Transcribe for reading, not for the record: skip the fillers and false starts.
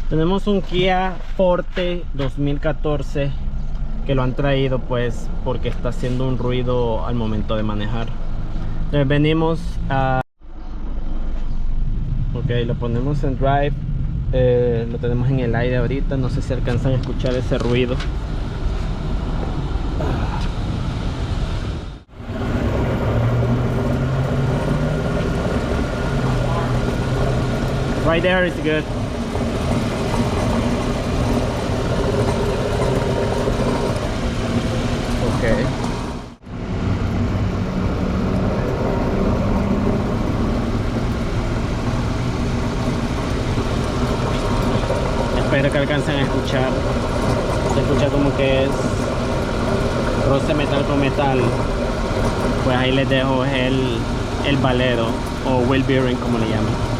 Tenemos un Kia Forte 2014 que lo han traído pues porque está haciendo un ruido al momento de manejar. Entonces venimos a... Ok, lo ponemos en drive. Lo tenemos en el aire ahorita. No sé si alcanzan a escuchar ese ruido. Right there is good. Okay. Espero que alcancen a escuchar. Se escucha como que es roce metal con metal. Pues ahí les dejo el valero o wheel bearing, como le llaman.